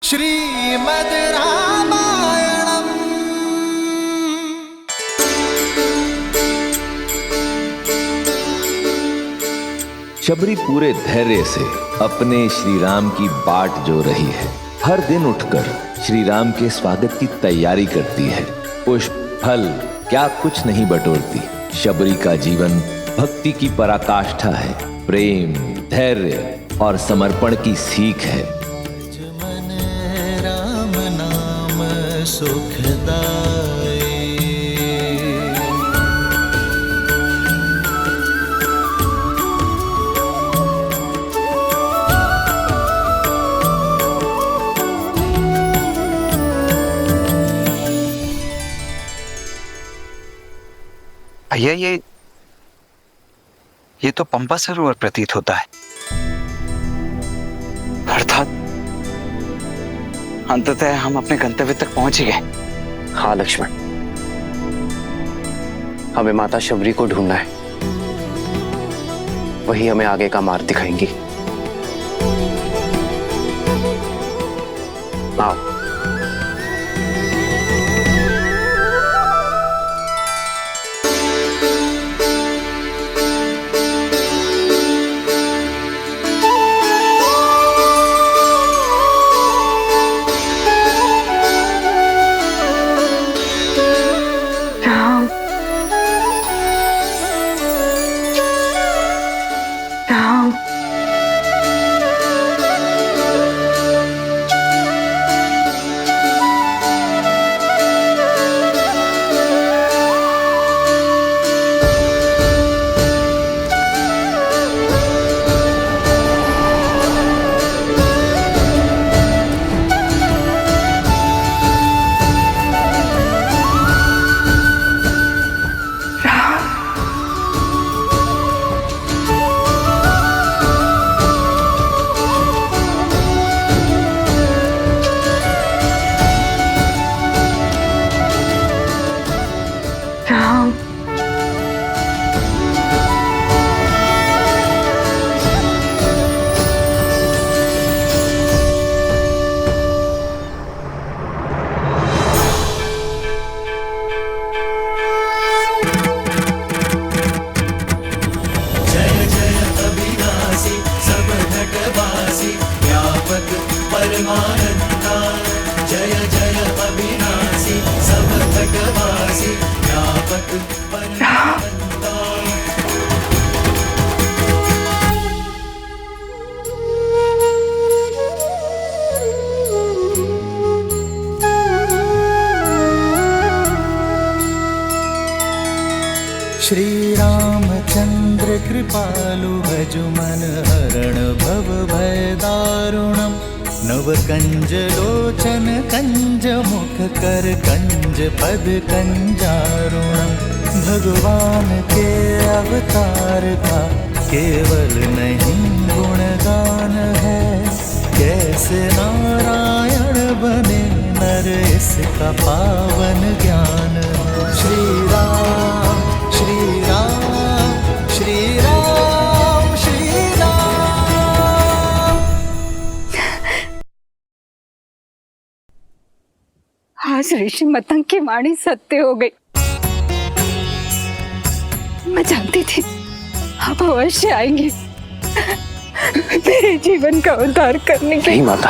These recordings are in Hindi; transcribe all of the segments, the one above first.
श्रीमद् रामायणम्। शबरी पूरे धैर्य से अपने श्री राम की बाट जो रही है। हर दिन उठकर श्री राम के स्वागत की तैयारी करती है। पुष्प फल क्या कुछ नहीं बटोरती। शबरी का जीवन भक्ति की पराकाष्ठा है, प्रेम, धैर्य और समर्पण की सीख है। मन राम नाम सुखदाई। भैया ये तो पंपा सरोवर प्रतीत होता है। अर्थात अंततः हम अपने गंतव्य तक पहुंच ही गए। हाँ लक्ष्मण, हमें माता शबरी को ढूंढना है। वही हमें आगे का मार्ग दिखाएंगी। आओ। परमानंदा जय जय अविनाशी सब घटवासी व्यापक परमानंदा। श्री रामचंद्र कृपालु भजु मन हरण भव भय दारुणम्। नव कंज लोचन कंज मुख कर कंज पद कंजारुणम्। भगवान के अवतार का केवल नहीं गुणगान है। कैसे नारायण बने नर इसका पावन ज्ञान है। श्री राम श्री राम श्री राम श्री राम। आज ऋषि मतंग की वाणी सत्य हो गई। मैं जानती थी आप अवश्य आएंगे मेरे जीवन का उद्धार करने के लिए। नहीं माता,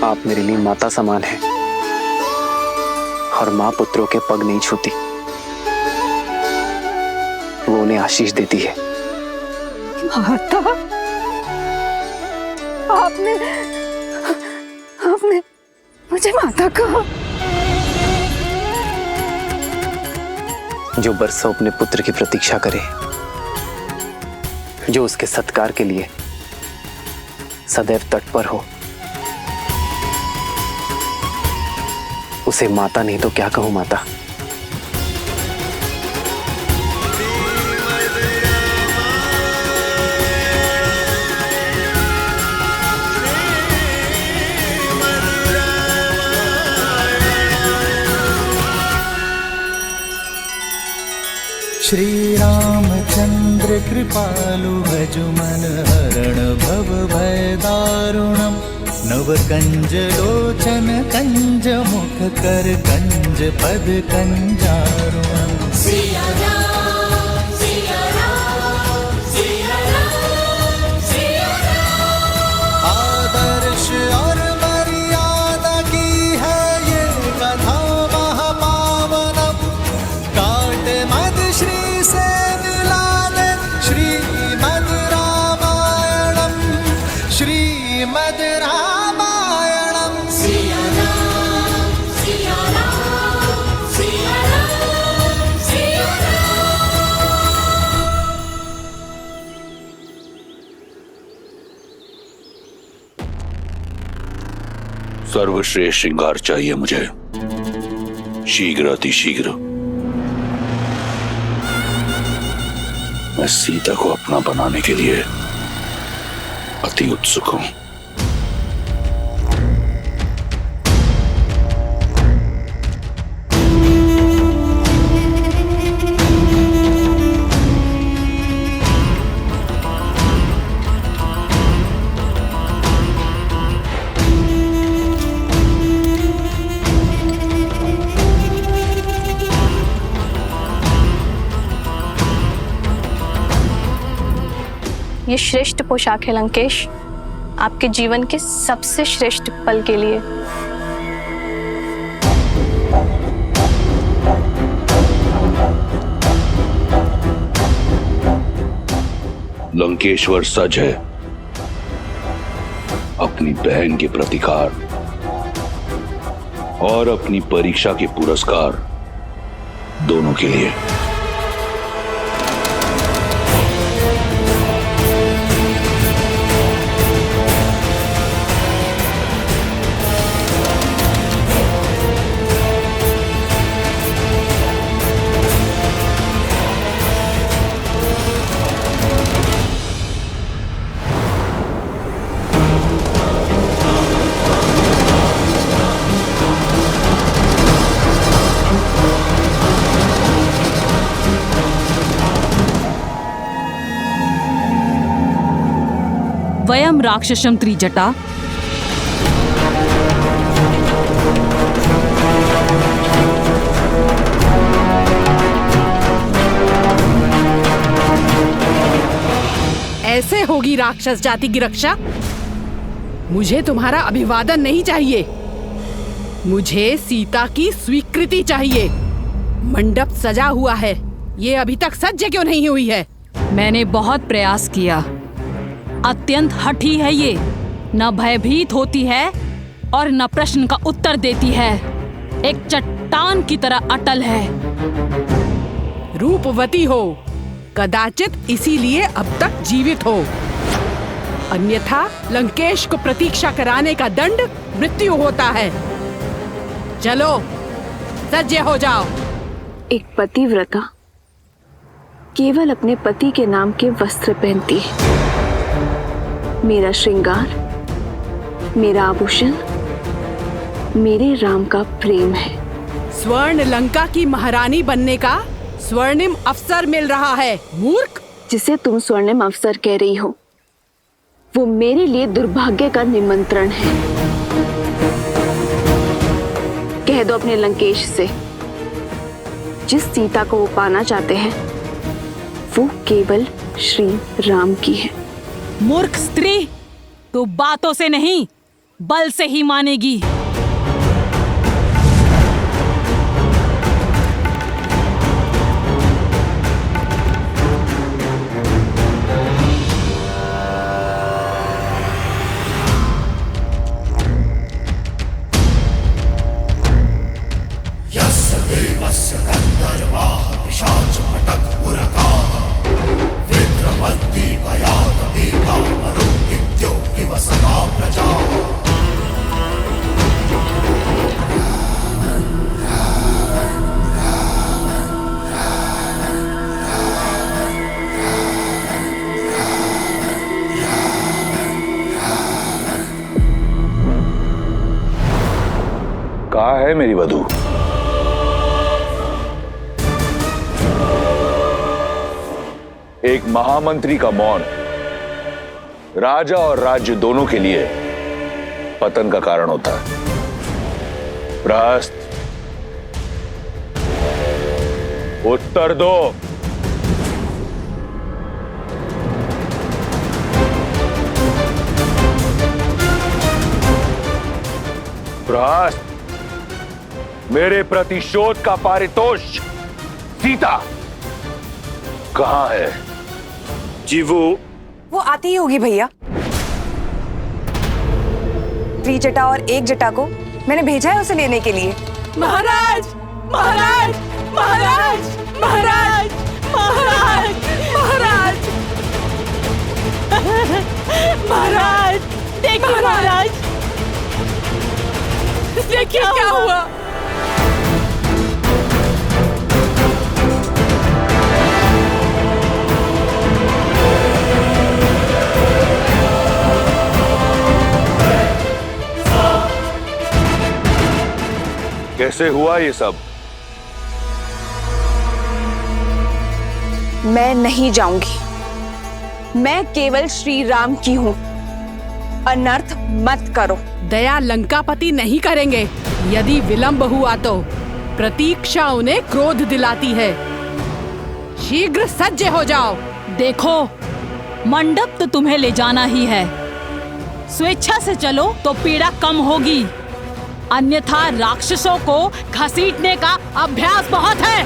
आप मेरे लिए माता समान हैं और मां पुत्रों के पग नहीं छूती, वो उन्हें आशीष देती है। माता, आपने मुझे माता कहा। जो बरसों अपने पुत्र की प्रतीक्षा करे, जो उसके सत्कार के लिए सदैव तत्पर हो, उसे माता नहीं तो क्या कहूं माता। श्री रामचंद्र कृपालु भजु मन हरण भव भय दारुणम नव कंज लोचन कंज मुख कर कंज पद कंजारुणम सिया राम सिया राम सिया राम सिया राम। आदर्श और मर्यादा की है ये कथा महापावनम काट मद श्री से मिला दे श्रीमद् रामायणम श्रीमद् रामायणम सिया राम सिया राम सिया राम सिया राम। सर्वश्रेष्ठ श्रृंगार चाहिए मुझे, शीघ्र अतिशीघ्र। मैं सीता को अपना बनाने के लिए अति उत्सुक हूं। ये श्रेष्ठ पोशाक है लंकेश, आपके जीवन के सबसे श्रेष्ठ पल के लिए। लंकेश्वर सज है अपनी बहन के प्रतिकार और अपनी परीक्षा के पुरस्कार दोनों के लिए। वयम राक्षसम त्रिजटा ऐसे होगी राक्षस जाति की रक्षा। मुझे तुम्हारा अभिवादन नहीं चाहिए, मुझे सीता की स्वीकृति चाहिए। मंडप सजा हुआ है, ये अभी तक सज्ज क्यों नहीं हुई है? मैंने बहुत प्रयास किया। अत्यंत हठी है ये, न भयभीत होती है और न प्रश्न का उत्तर देती है, एक चट्टान की तरह अटल है। रूपवती हो, कदाचित इसीलिए अब तक जीवित हो, अन्यथा लंकेश को प्रतीक्षा कराने का दंड मृत्यु होता है। चलो सज्ज हो जाओ। एक पतिव्रता केवल अपने पति के नाम के वस्त्र पहनती है। मेरा श्रृंगार, मेरा आभूषण, मेरे राम का प्रेम है। स्वर्ण लंका की महारानी बनने का स्वर्णिम अवसर मिल रहा है, मूर्ख। जिसे तुम स्वर्णिम अवसर कह रही हो, वो मेरे लिए दुर्भाग्य का निमंत्रण है। कह दो अपने लंकेश से, जिस सीता को वो पाना चाहते हैं वो केवल श्री राम की है। मूर्ख स्त्री, तू बातों से नहीं बल से ही मानेगी। कहाँ है मेरी वधू? एक महामंत्री का मौन राजा और राज्य दोनों के लिए पतन का कारण होता है। प्रहस्त, उत्तर दो। प्रहस्त, मेरे प्रतिशोध का पारितोष सीता कहां है? जी वो आती ही होगी भैया। त्रिजटा और एक जटा को मैंने भेजा है उसे लेने के लिए। महाराज महाराज महाराज महाराज महाराज महाराज महाराज देखिए महाराज, देखिए क्या हुआ। कैसे हुआ ये सब? मैं नहीं जाऊंगी, मैं केवल श्री राम की हूं। अनर्थ मत करो। दया लंकापति नहीं करेंगे। यदि विलंब हुआ तो प्रतीक्षा उन्हें क्रोध दिलाती है। शीघ्र सज्ज हो जाओ। देखो, मंडप तो तुम्हें ले जाना ही है। स्वेच्छा से चलो तो पीड़ा कम होगी, अन्यथा राक्षसों को घसीटने का अभ्यास बहुत है।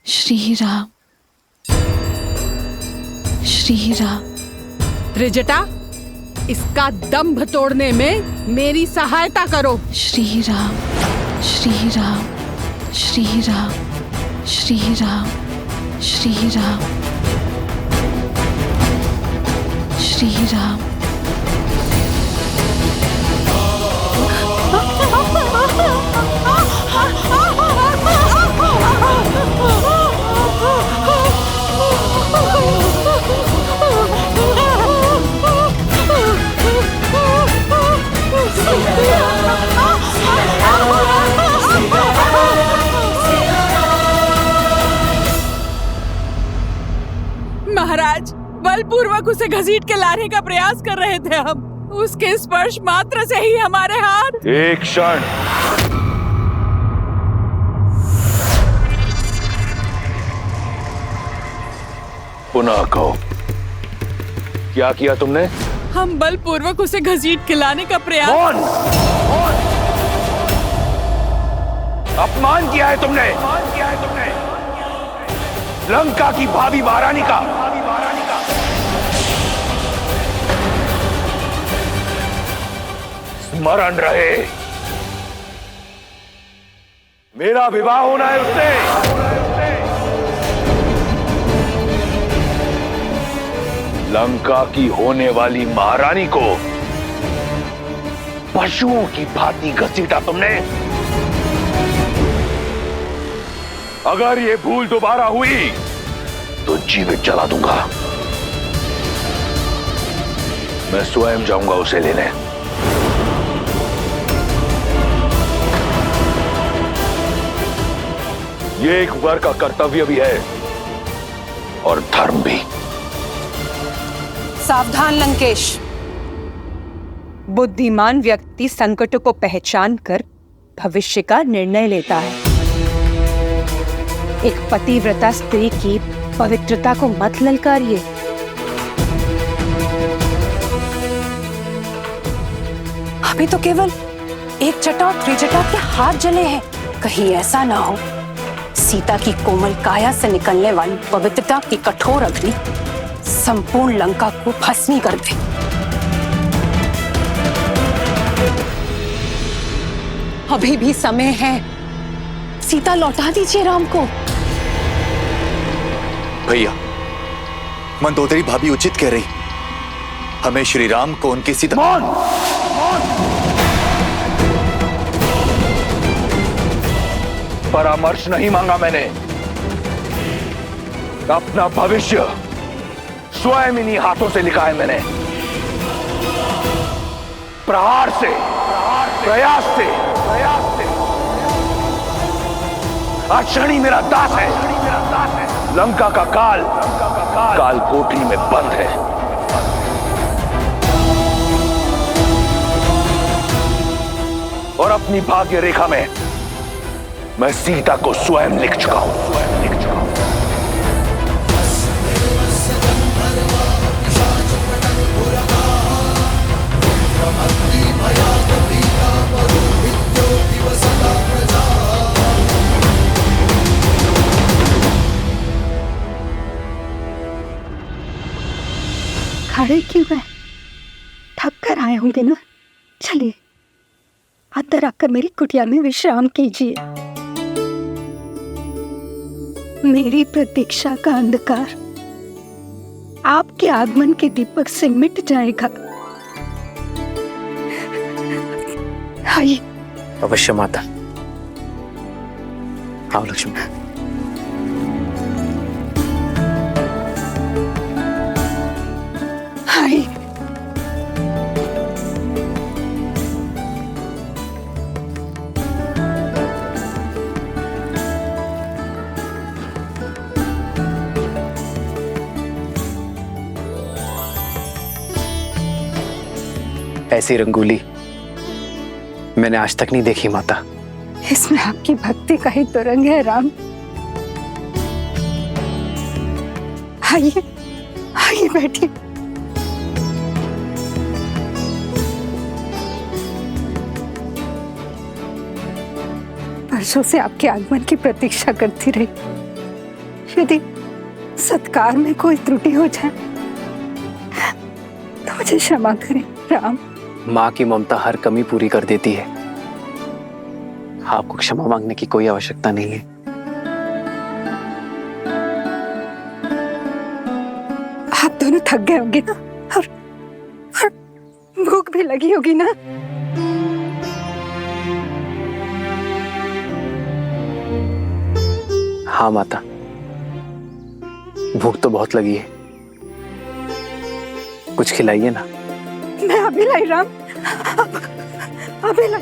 श्री राम, श्री राम। त्रिजटा, इसका दंभ तोड़ने में मेरी सहायता करो। श्री राम, श्री राम, श्री राम, श्री राम, श्री राम, श्री राम। महाराज, बलपूर्वक उसे घसीट के लाने का प्रयास कर रहे थे हम। उसके स्पर्श मात्र से ही हमारे हाथ। एक क्षण। पुनः कहो, क्या किया तुमने? हम बलपूर्वक उसे घसीट के लाने का प्रयास। कौन? अपमान किया है तुमने, लंका की भाभी महारानी का। स्मरण रहे, मेरा विवाह होना है उससे। लंका की होने वाली महारानी को पशुओं की भांति घसीटा तुमने। अगर ये भूल दोबारा हुई तो जीवित जला दूंगा। मैं स्वयं जाऊंगा उसे लेने। ये एक वर का कर्तव्य भी है और धर्म भी। सावधान लंकेश, बुद्धिमान व्यक्ति संकट को पहचान कर भविष्य का निर्णय लेता है। एक पतिव्रता स्त्री की पवित्रता को मत ललकारिए। अभी तो केवल एक जटा और त्रिजटा के हाथ जले हैं। कहीं ऐसा ना हो सीता की कोमल काया से निकलने वाली पवित्रता की कठोर अग्नि संपूर्ण लंका को भस्मी कर दे। अभी भी समय है, सीता लौटा दीजिए राम को। भैया, मंदोदरी भाभी उचित कह रही। हमें श्री राम को उनकी सीता। परामर्श नहीं मांगा मैंने, अपना भविष्य स्वयं इन्हीं हाथों से लिखा है मैंने। प्रहार से, प्रयास से आज शनि मेरा दास है। लंका का काल काल कोठरी में बंद है। और अपनी भाग्य रेखा में मैं सीता को स्वयं लिख चुका हूं। खड़े क्यों है? थक कर आए होंगे ना। चलिए अंदर आकर मेरी कुटिया में विश्राम कीजिए। मेरी प्रतीक्षा का अंधकार आपके आगमन के दीपक से मिट जाएगा। आइए। अवश्य माता। आओ लक्ष्मी। आइए। ऐसी रंगोली मैंने आज तक नहीं देखी माता। इसमें आपकी भक्ति का ही तो रंग है राम। आइए आइए बैठिए। वर्षों से आपके आगमन की प्रतीक्षा करती रही। यदि सत्कार में कोई त्रुटि हो जाए तो मुझे क्षमा करें राम। माँ की ममता हर कमी पूरी कर देती है। आपको क्षमा मांगने की कोई आवश्यकता नहीं है। आप दोनों थक गए होंगे ना और भूख भी लगी होगी ना। हाँ माता, भूख तो बहुत लगी है। कुछ खिलाइए ना। मैं अभी लाई राम, अभी लाई।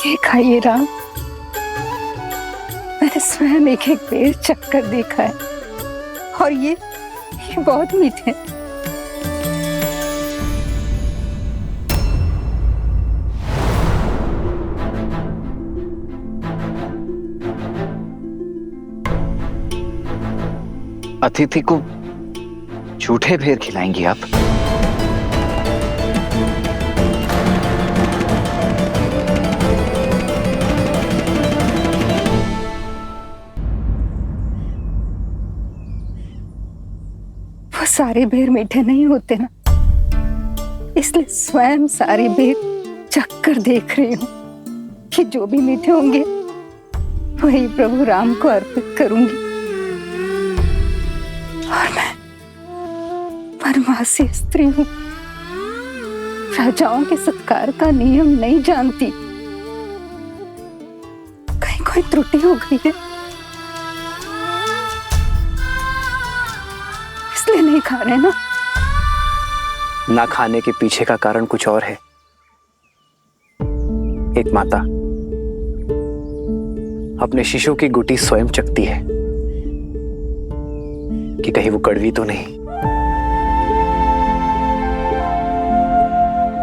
ये खाइए राम। मैंने स्वयं एक एक पेड़ चक्कर देखा है और ये बहुत मीठे। अतिथि को झूठे भेर खिलाएंगी आप? वो सारे भेर मीठे नहीं होते ना, इसलिए स्वयं सारे भेर चक्कर देख रही हूँ कि जो भी मीठे होंगे वही प्रभु राम को अर्पित करूंगी। और मैं वनवासी स्त्री हूँ, राजाओं के सत्कार का नियम नहीं जानती। कहीं कोई त्रुटि हो गई है इसलिए नहीं खा रहे ना। ना खाने के पीछे का कारण कुछ और है। एक माता अपने शिशु की गुटी स्वयं चखती है कि कहीं वो कड़वी तो नहीं,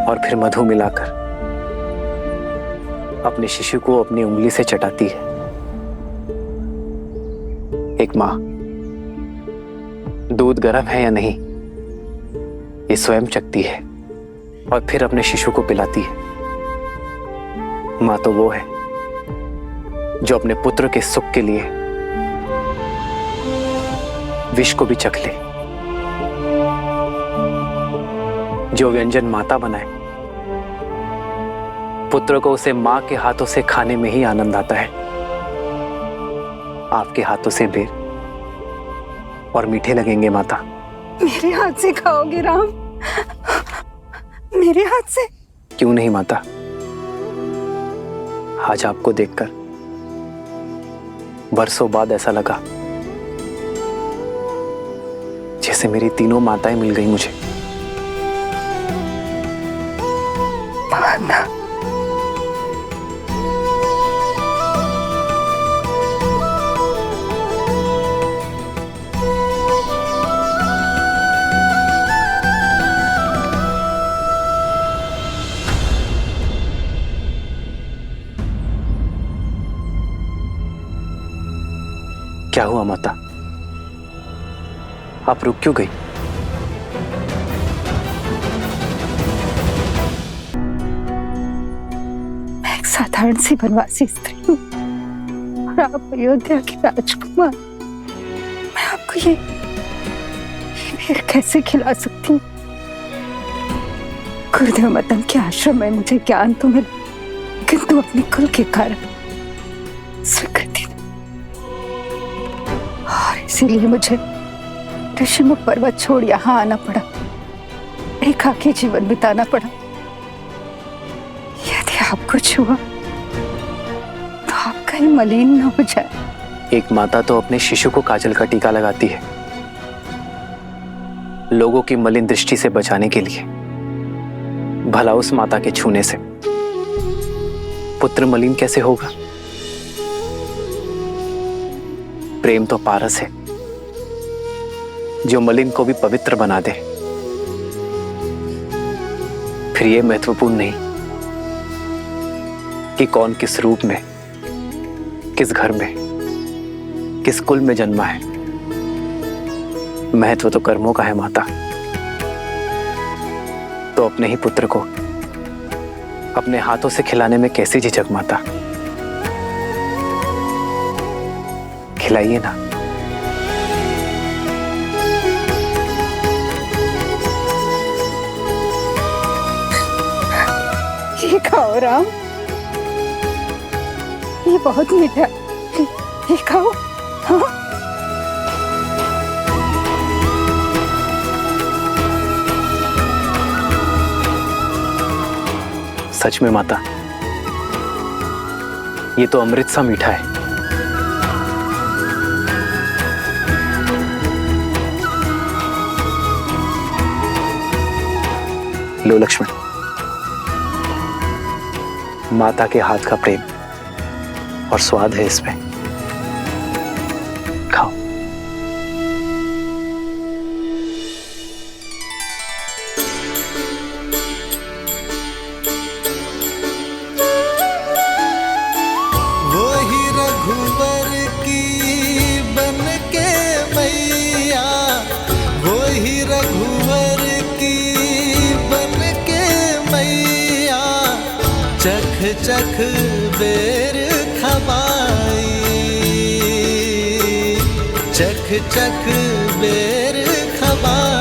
और फिर मधु मिलाकर अपने शिशु को अपनी उंगली से चटाती है। एक माँ दूध गर्म है या नहीं ये स्वयं चखती है और फिर अपने शिशु को पिलाती है। माँ तो वो है जो अपने पुत्र के सुख के लिए विष को भी चख ले। जो व्यंजन माता बनाए पुत्र को उसे मां के हाथों से खाने में ही आनंद आता है। आपके हाथों से बेर और मीठे लगेंगे माता। मेरे हाथ से खाओगे राम? मेरे हाथ से? क्यों नहीं माता, आज आपको देखकर बरसों बाद ऐसा लगा जैसे मेरी तीनों माताएं मिल गई मुझे। माता, क्या हुआ माता? आप रुक क्यों गई? मैं एक साधारण सी वनवासी स्त्री हूँ और आप अयोध्या के राजकुमार। मैं आपको ये भेड़ कैसे खिला सकती हूँ? गुरुदेव मदन के आश्रम में मुझे ज्ञान तो मिला, किंतु अपने कुल के कारण स्वीकृति, और इसीलिए मुझे ऋषिमुख पर्वत छोड़ यहाँ आना पड़ा, एकाकी जीवन बिताना पड़ा। यदि आपको छुआ तो आप कहीं मलिन न हो जाए। एक माता तो अपने शिशु को काजल का टीका लगाती है, लोगों की मलिन दृष्टि से बचाने के लिए। भला उस माता के छूने से पुत्र मलिन कैसे होगा? प्रेम तो पारस है जो मलिन को भी पवित्र बना दे। फिर यह महत्वपूर्ण नहीं कि कौन किस रूप में, किस घर में, किस कुल में जन्मा है। महत्व तो कर्मों का है माता। तो अपने ही पुत्र को अपने हाथों से खिलाने में कैसी झिझक माता? खिलाइए ना। ये खाओ राम, ये बहुत मीठा, ये खाओ। हाँ? सच में माता, ये तो अमृत सा मीठा है। लो लक्ष्मण, माता के हाथ का प्रेम और स्वाद है इसमें, खाओ। वही रघुवर की बन के मैया, वही रघुवर की बन के मैया, चख चख बेर खबाई, चख चख बेर खबाई।